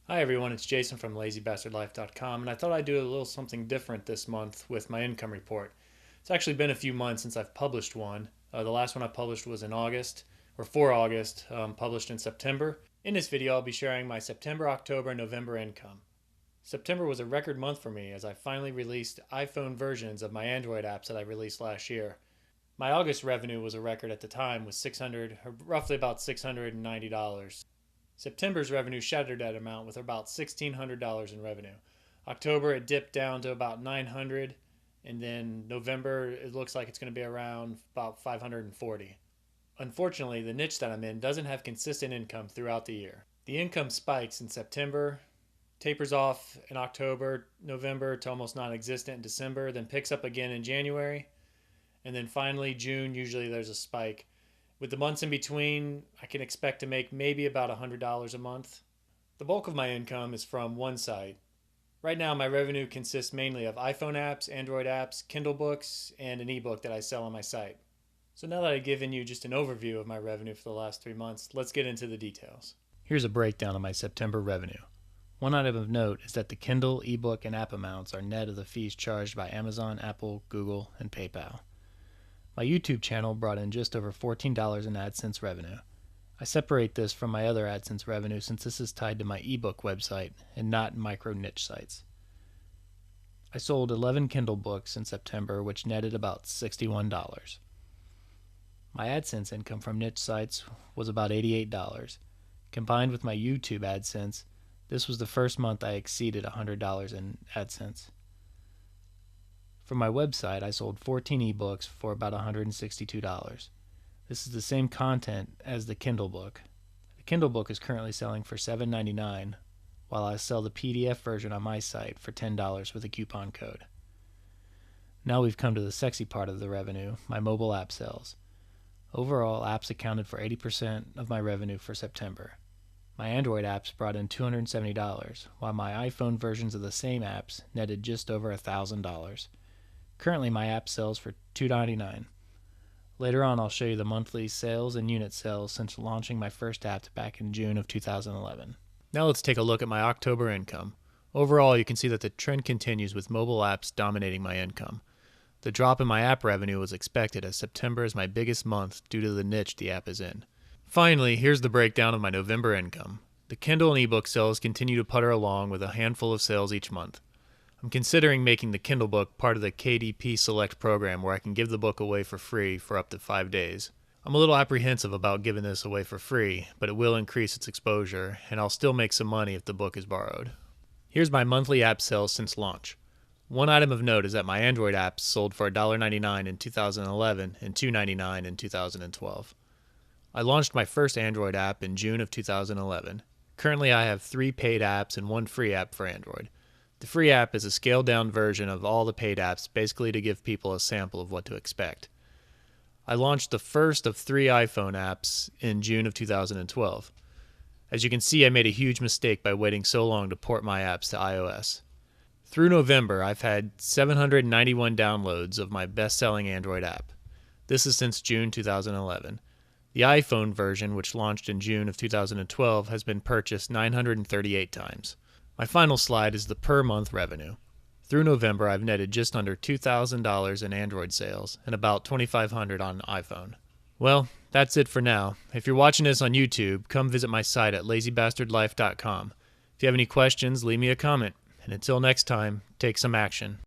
Hi everyone, it's Jason from LazyBastardLife.com, and I thought I'd do a little something different this month with my income report. It's actually been a few months since I've published one. The last one I published was in August, or for August, published in September. In this video, I'll be sharing my September, October, and November income. September was a record month for me as I finally released iPhone versions of my Android apps that I released last year. My August revenue was a record at the time with roughly about $690. September's revenue shattered that amount with about $1,600 in revenue. October it dipped down to about $900, and then November it looks like it's going to be around about $540. Unfortunately, the niche that I'm in doesn't have consistent income throughout the year. The income spikes in September, tapers off in October, November to almost non-existent in December, then picks up again in January, and then finally June usually there's a spike. With the months in between, I can expect to make maybe about $100 a month. The bulk of my income is from one site. Right now, my revenue consists mainly of iPhone apps, Android apps, Kindle books, and an ebook that I sell on my site. So now that I've given you just an overview of my revenue for the last 3 months, let's get into the details. Here's a breakdown of my September revenue. One item of note is that the Kindle, ebook, and app amounts are net of the fees charged by Amazon, Apple, Google, and PayPal. My YouTube channel brought in just over $14 in AdSense revenue. I separate this from my other AdSense revenue since this is tied to my ebook website and not micro niche sites. I sold 11 Kindle books in September, which netted about $61. My AdSense income from niche sites was about $88. Combined with my YouTube AdSense, this was the first month I exceeded $100 in AdSense. For my website, I sold 14 ebooks for about $162. This is the same content as the Kindle book. The Kindle book is currently selling for $7.99, while I sell the PDF version on my site for $10 with a coupon code. Now we've come to the sexy part of the revenue, my mobile app sales. Overall, apps accounted for 80% of my revenue for September. My Android apps brought in $270, while my iPhone versions of the same apps netted just over $1,000. Currently, my app sells for $2.99. Later on, I'll show you the monthly sales and unit sales since launching my first app back in June of 2011. Now let's take a look at my October income. Overall, you can see that the trend continues with mobile apps dominating my income. The drop in my app revenue was expected as September is my biggest month due to the niche the app is in. Finally, here's the breakdown of my November income. The Kindle and ebook sales continue to putter along with a handful of sales each month. I'm considering making the Kindle book part of the KDP Select program where I can give the book away for free for up to 5 days. I'm a little apprehensive about giving this away for free, but it will increase its exposure, and I'll still make some money if the book is borrowed. Here's my monthly app sales since launch. One item of note is that my Android apps sold for $1.99 in 2011 and $2.99 in 2012. I launched my first Android app in June of 2011. Currently I have 3 paid apps and 1 free app for Android. The free app is a scaled-down version of all the paid apps, basically to give people a sample of what to expect. I launched the first of 3 iPhone apps in June of 2012. As you can see, I made a huge mistake by waiting so long to port my apps to iOS. Through November, I've had 791 downloads of my best-selling Android app. This is since June 2011. The iPhone version, which launched in June of 2012, has been purchased 938 times. My final slide is the per month revenue. Through November, I've netted just under $2,000 in Android sales and about $2,500 on iPhone. Well, that's it for now. If you're watching this on YouTube, come visit my site at LazyBastardLife.com. If you have any questions, leave me a comment. And until next time, take some action.